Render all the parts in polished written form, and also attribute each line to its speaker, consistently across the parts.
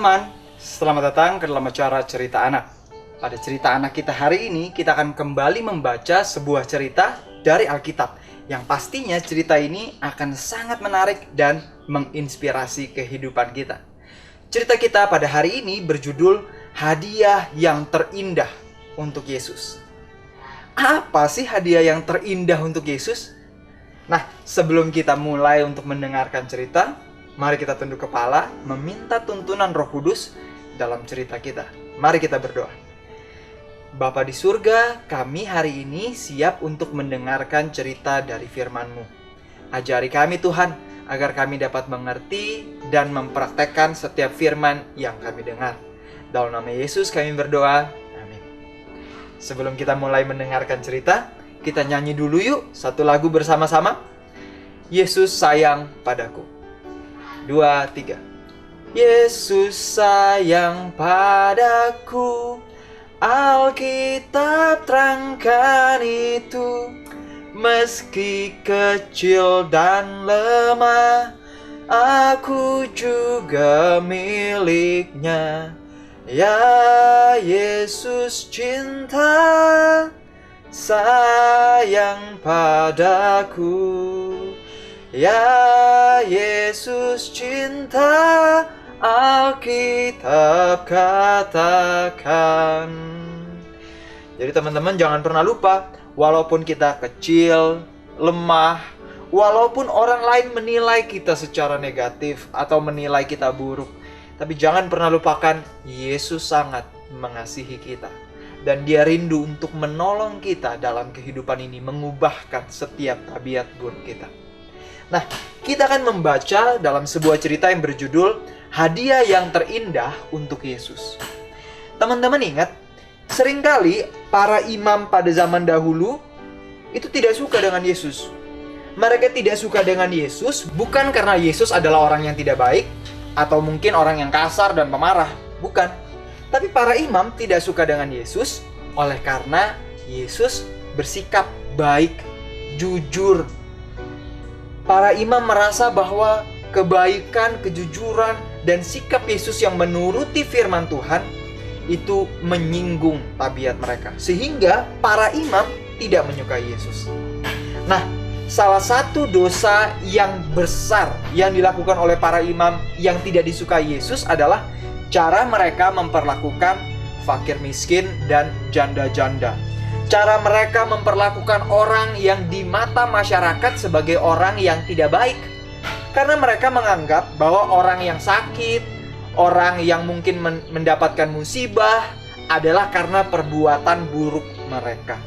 Speaker 1: teman-teman, selamat datang ke dalam acara Cerita Anak. Pada cerita anak kita hari ini, kita akan kembali membaca sebuah cerita dari Alkitab yang pastinya cerita ini akan sangat menarik dan menginspirasi kehidupan kita. Cerita kita pada hari ini berjudul Hadiah yang Terindah untuk Yesus. Apa sih hadiah yang terindah untuk Yesus? Nah, sebelum kita mulai untuk mendengarkan cerita, mari kita tunduk kepala, meminta tuntunan Roh Kudus dalam cerita kita. Mari kita berdoa. Bapa di surga, kami hari ini siap untuk mendengarkan cerita dari firman-Mu. Ajari kami Tuhan, agar kami dapat mengerti dan mempraktekkan setiap firman yang kami dengar. Dalam nama Yesus kami berdoa, amin. Sebelum kita mulai mendengarkan cerita, kita nyanyi dulu yuk satu lagu bersama-sama. Yesus sayang padaku. 2, 3. Yesus sayang padaku, Alkitab terangkan itu. Meski kecil dan lemah, aku juga miliknya. Ya Yesus cinta sayang padaku. Ya Yesus cinta, Alkitab katakan. Jadi teman-teman jangan pernah lupa, walaupun kita kecil, lemah, walaupun orang lain menilai kita secara negatif atau menilai kita buruk, tapi jangan pernah lupakan Yesus sangat mengasihi kita. Dan Dia rindu untuk menolong kita dalam kehidupan ini, mengubahkan setiap tabiat buruk kita. Nah, kita akan membaca dalam sebuah cerita yang berjudul Hadiah yang Terindah untuk Yesus. Teman-teman ingat, seringkali para imam pada zaman dahulu itu tidak suka dengan Yesus. Mereka tidak suka dengan Yesus bukan karena Yesus adalah orang yang tidak baik atau mungkin orang yang kasar dan pemarah, bukan. Tapi para imam tidak suka dengan Yesus oleh karena Yesus bersikap baik, jujur. Para imam merasa bahwa kebaikan, kejujuran, dan sikap Yesus yang menuruti firman Tuhan itu menyinggung tabiat mereka. Sehingga para imam tidak menyukai Yesus. Nah, salah satu dosa yang besar yang dilakukan oleh para imam yang tidak disukai Yesus adalah cara mereka memperlakukan fakir miskin dan janda-janda. Cara mereka memperlakukan orang yang di mata masyarakat sebagai orang yang tidak baik. Karena mereka menganggap bahwa orang yang sakit, orang yang mungkin mendapatkan musibah adalah karena perbuatan buruk mereka.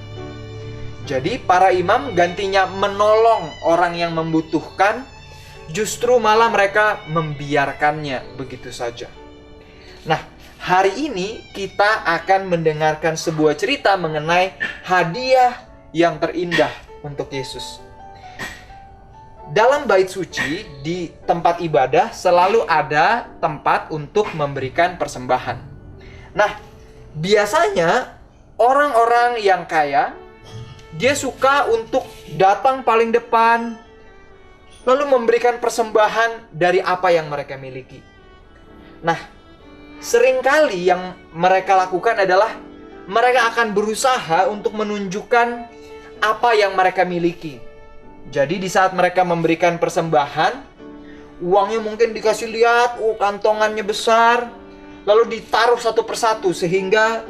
Speaker 1: Jadi para imam gantinya menolong orang yang membutuhkan, justru malah mereka membiarkannya begitu saja. Nah, hari ini kita akan mendengarkan sebuah cerita mengenai hadiah yang terindah untuk Yesus. Dalam bait suci, di tempat ibadah selalu ada tempat untuk memberikan persembahan. Nah, biasanya orang-orang yang kaya, dia suka untuk datang paling depan, lalu memberikan persembahan dari apa yang mereka miliki. Nah, seringkali yang mereka lakukan adalah mereka akan berusaha untuk menunjukkan apa yang mereka miliki. Jadi di saat mereka memberikan persembahan, uangnya mungkin dikasih lihat, kantongannya besar, lalu ditaruh satu persatu sehingga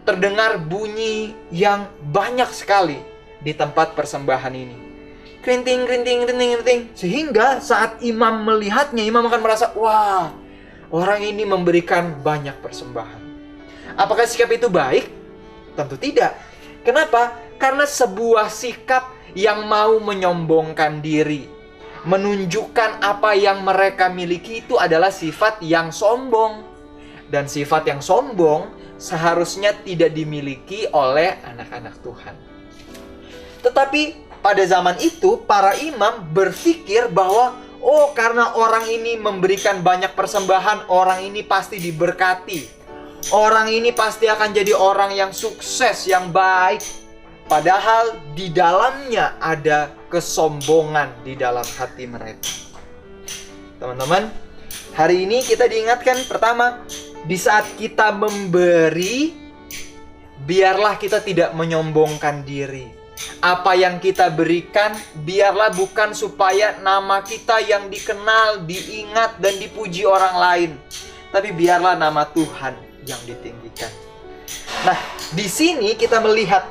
Speaker 1: terdengar bunyi yang banyak sekali di tempat persembahan ini. Kerinting, kerinting, kerinting, kerinting. Sehingga saat imam melihatnya, imam akan merasa, wah, orang ini memberikan banyak persembahan. Apakah sikap itu baik? Tentu tidak. Kenapa? Karena sebuah sikap yang mau menyombongkan diri, menunjukkan apa yang mereka miliki itu adalah sifat yang sombong. Dan sifat yang sombong seharusnya tidak dimiliki oleh anak-anak Tuhan. Tetapi pada zaman itu para imam berpikir bahwa karena orang ini memberikan banyak persembahan, orang ini pasti diberkati. Orang ini pasti akan jadi orang yang sukses, yang baik. Padahal di dalamnya ada kesombongan di dalam hati mereka. Teman-teman, Hari ini kita diingatkan pertama, di saat kita memberi, biarlah kita tidak menyombongkan diri. Apa yang kita berikan, biarlah bukan supaya nama kita yang dikenal, diingat, dan dipuji orang lain, tapi biarlah nama Tuhan yang ditinggikan. Nah, di sini kita melihat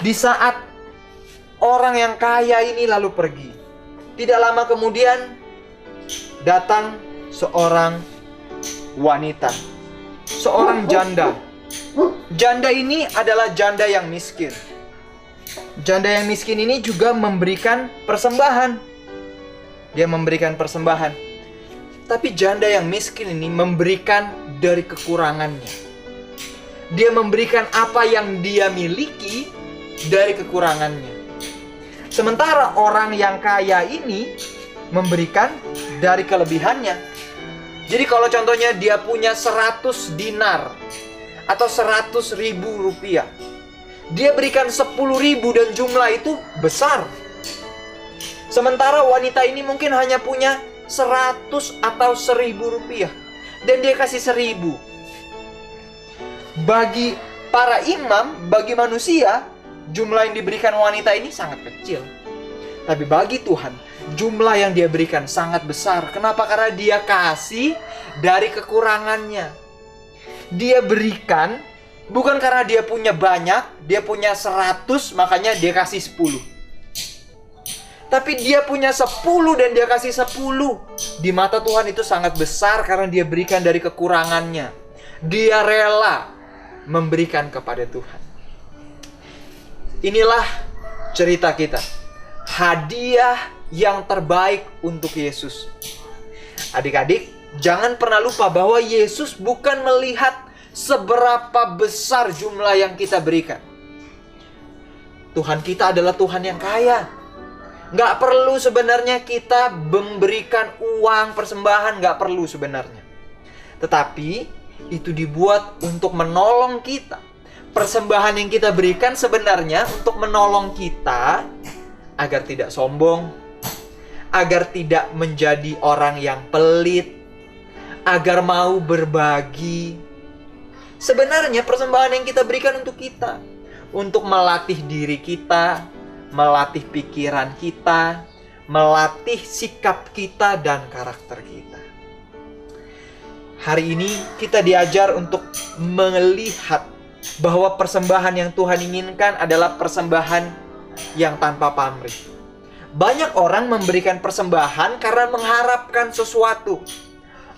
Speaker 1: di saat orang yang kaya ini lalu pergi, tidak lama kemudian datang seorang wanita, seorang janda. Janda ini adalah janda yang miskin. Janda yang miskin ini juga memberikan persembahan. Dia memberikan persembahan. Tapi janda yang miskin ini memberikan dari kekurangannya. Dia memberikan apa yang dia miliki dari kekurangannya. Sementara orang yang kaya ini memberikan dari kelebihannya. Jadi kalau contohnya dia punya 100 dinar atau 100.000 rupiah, dia berikan 10.000 dan jumlah itu besar. Sementara wanita ini mungkin hanya punya 100 atau 1.000 rupiah dan dia kasih 1.000. Bagi para imam, bagi manusia, jumlah yang diberikan wanita ini sangat kecil. Tapi bagi Tuhan, jumlah yang dia berikan sangat besar. Kenapa? Karena dia kasih dari kekurangannya. Dia berikan bukan karena dia punya banyak, dia punya 100, makanya dia kasih 10. Tapi dia punya 10 dan dia kasih 10. Di mata Tuhan itu sangat besar karena dia berikan dari kekurangannya. Dia rela memberikan kepada Tuhan. Inilah cerita kita. Hadiah yang terbaik untuk Yesus. Adik-adik, jangan pernah lupa bahwa Yesus bukan melihat seberapa besar jumlah yang kita berikan. Tuhan kita adalah Tuhan yang kaya. Nggak perlu sebenarnya kita memberikan uang persembahan, nggak perlu sebenarnya. Tetapi itu dibuat untuk menolong kita. Persembahan yang kita berikan sebenarnya untuk menolong kita agar tidak sombong, agar tidak menjadi orang yang pelit, agar mau berbagi. Sebenarnya persembahan yang kita berikan untuk kita, untuk melatih diri kita, melatih pikiran kita, melatih sikap kita dan karakter kita. Hari ini kita diajar untuk melihat bahwa persembahan yang Tuhan inginkan adalah persembahan yang tanpa pamrih. Banyak orang memberikan persembahan karena mengharapkan sesuatu.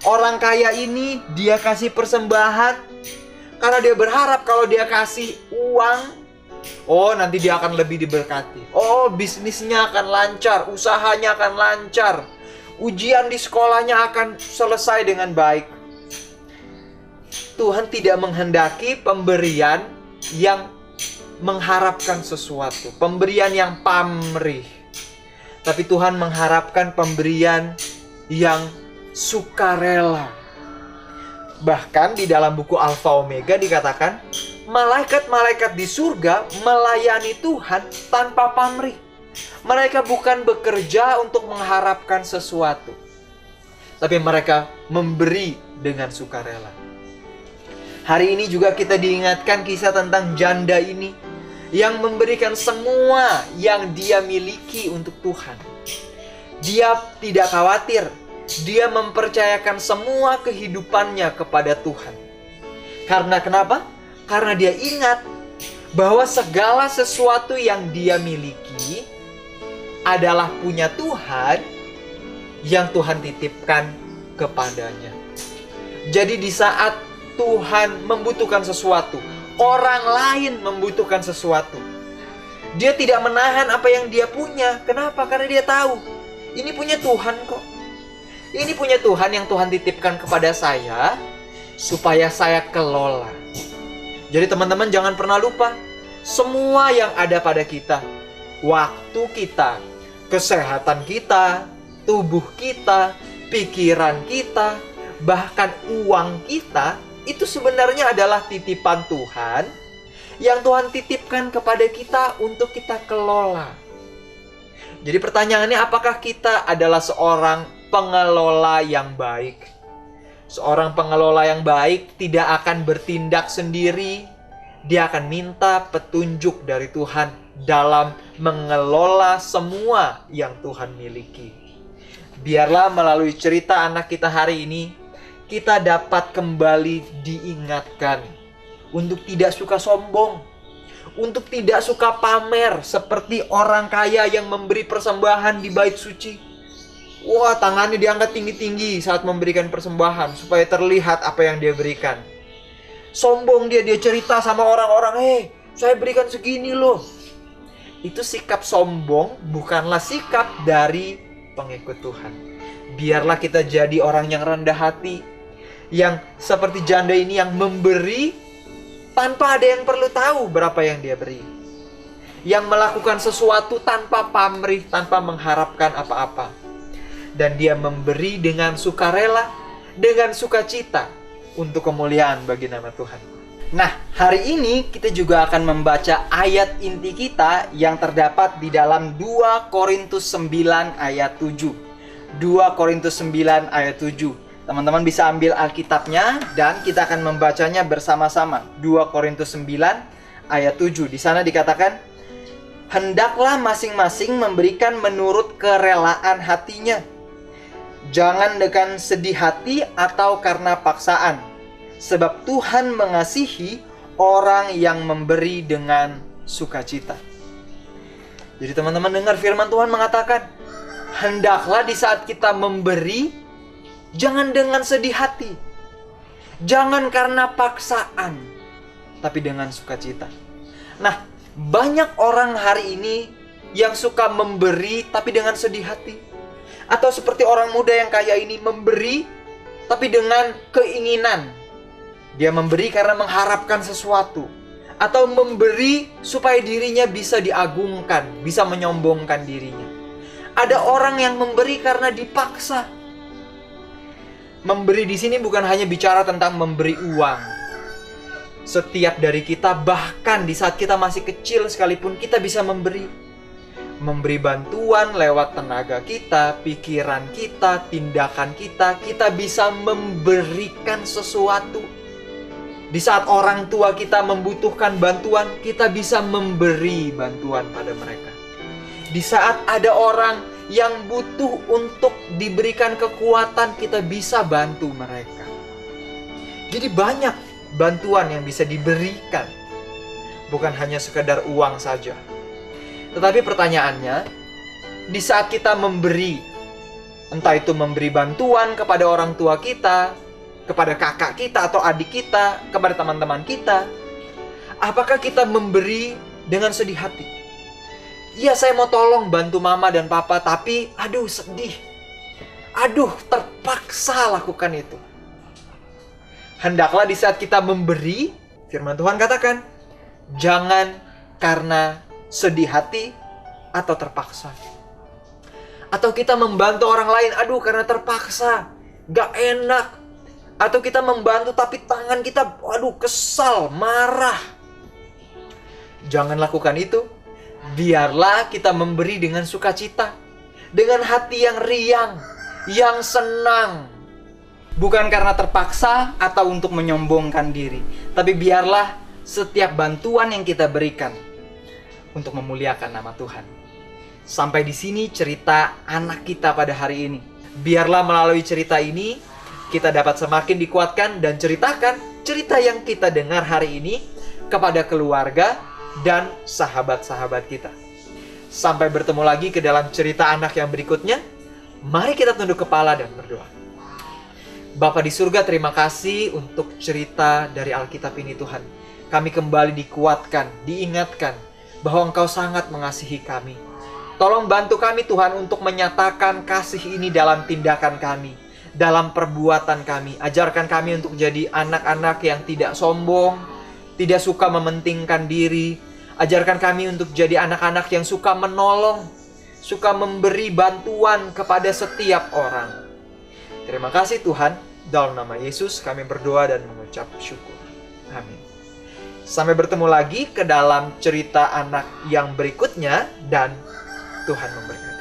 Speaker 1: Orang kaya ini dia kasih persembahan karena dia berharap kalau dia kasih uang, oh nanti dia akan lebih diberkati. Oh bisnisnya akan lancar, usahanya akan lancar, ujian di sekolahnya akan selesai dengan baik. Tuhan tidak menghendaki pemberian yang mengharapkan sesuatu, pemberian yang pamrih. Tapi Tuhan mengharapkan pemberian yang sukarela. Bahkan di dalam buku Alfa Omega dikatakan, malaikat-malaikat di surga melayani Tuhan tanpa pamrih. Mereka bukan bekerja untuk mengharapkan sesuatu, tapi mereka memberi dengan sukarela. Hari ini juga kita diingatkan kisah tentang janda ini yang memberikan semua yang dia miliki untuk Tuhan. Dia tidak khawatir. Dia mempercayakan semua kehidupannya kepada Tuhan. Karena kenapa? Karena dia ingat bahwa segala sesuatu yang dia miliki adalah punya Tuhan yang Tuhan titipkan kepadanya. Jadi di saat Tuhan membutuhkan sesuatu, orang lain membutuhkan sesuatu, dia tidak menahan apa yang dia punya. Kenapa? Karena dia tahu ini punya Tuhan kok. Ini punya Tuhan yang Tuhan titipkan kepada saya supaya saya kelola. Jadi teman-teman jangan pernah lupa, semua yang ada pada kita, waktu kita, kesehatan kita, tubuh kita, pikiran kita, bahkan uang kita, itu sebenarnya adalah titipan Tuhan yang Tuhan titipkan kepada kita untuk kita kelola. Jadi pertanyaannya, apakah kita adalah seorang pengelola yang baik? Seorang pengelola yang baik tidak akan bertindak sendiri. Dia akan minta petunjuk dari Tuhan dalam mengelola semua yang Tuhan miliki. Biarlah melalui cerita anak kita hari ini, kita dapat kembali diingatkan untuk tidak suka sombong, untuk tidak suka pamer seperti orang kaya yang memberi persembahan di bait suci. Wah, tangannya diangkat tinggi-tinggi saat memberikan persembahan supaya terlihat apa yang dia berikan. Sombong dia cerita sama orang-orang, saya berikan segini loh. Itu sikap sombong, bukanlah sikap dari pengikut Tuhan. Biarlah kita jadi orang yang rendah hati, yang seperti janda ini yang memberi tanpa ada yang perlu tahu berapa yang dia beri. Yang melakukan sesuatu tanpa pamrih, tanpa mengharapkan apa-apa. Dan dia memberi dengan sukarela, dengan sukacita untuk kemuliaan bagi nama Tuhan.
Speaker 2: Nah, hari ini kita juga akan membaca ayat inti kita yang terdapat di dalam 2 Korintus 9 ayat 7. 2 Korintus 9 ayat 7. Teman-teman bisa ambil Alkitabnya dan kita akan membacanya bersama-sama. 2 Korintus 9 ayat 7. Di sana dikatakan, "Hendaklah masing-masing memberikan menurut kerelaan hatinya. Jangan dengan sedih hati atau karena paksaan, sebab Tuhan mengasihi orang yang memberi dengan sukacita." Jadi teman-teman dengar firman Tuhan mengatakan, hendaklah di saat kita memberi, jangan dengan sedih hati, jangan karena paksaan, tapi dengan sukacita. Nah, banyak orang hari ini yang suka memberi tapi dengan sedih hati. Atau seperti orang muda yang kaya ini memberi tapi dengan keinginan. Dia memberi karena mengharapkan sesuatu. Atau memberi supaya dirinya bisa diagungkan, bisa menyombongkan dirinya. Ada orang yang memberi karena dipaksa. Memberi di sini bukan hanya bicara tentang memberi uang. Setiap dari kita, bahkan di saat kita masih kecil sekalipun, kita bisa memberi. Memberi bantuan lewat tenaga kita, pikiran kita, tindakan kita. Kita bisa memberikan sesuatu. Di saat orang tua kita membutuhkan bantuan, kita bisa memberi bantuan pada mereka. Di saat ada orang yang butuh untuk diberikan kekuatan, kita bisa bantu mereka. Jadi banyak bantuan yang bisa diberikan, bukan hanya sekedar uang saja. Tetapi pertanyaannya, di saat kita memberi, entah itu memberi bantuan kepada orang tua kita, kepada kakak kita atau adik kita, kepada teman-teman kita, apakah kita memberi dengan sedih hati? Iya, saya mau tolong bantu mama dan papa, tapi aduh sedih, aduh terpaksa lakukan itu. Hendaklah di saat kita memberi, firman Tuhan katakan, jangan karena sedih hati atau terpaksa. Atau kita membantu orang lain, aduh karena terpaksa, gak enak. Atau kita membantu tapi tangan kita, aduh kesal, marah. Jangan lakukan itu. Biarlah kita memberi dengan sukacita, dengan hati yang riang, yang senang. Bukan karena terpaksa atau untuk menyombongkan diri, tapi biarlah setiap bantuan yang kita berikan untuk memuliakan nama Tuhan. Sampai di sini cerita anak kita pada hari ini. Biarlah melalui cerita ini kita dapat semakin dikuatkan dan ceritakan cerita yang kita dengar hari ini kepada keluarga dan sahabat-sahabat kita. Sampai bertemu lagi ke dalam cerita anak yang berikutnya. Mari kita tunduk kepala dan berdoa. Bapa di surga, terima kasih untuk cerita dari Alkitab ini Tuhan. Kami kembali dikuatkan, diingatkan bahwa Engkau sangat mengasihi kami. Tolong bantu kami Tuhan untuk menyatakan kasih ini dalam tindakan kami, dalam perbuatan kami. Ajarkan kami untuk jadi anak-anak yang tidak sombong, tidak suka mementingkan diri. Ajarkan kami untuk jadi anak-anak yang suka menolong, suka memberi bantuan kepada setiap orang. Terima kasih Tuhan. Dalam nama Yesus kami berdoa dan mengucap syukur. Amin. Sampai bertemu lagi ke dalam cerita anak yang berikutnya dan Tuhan memberkati.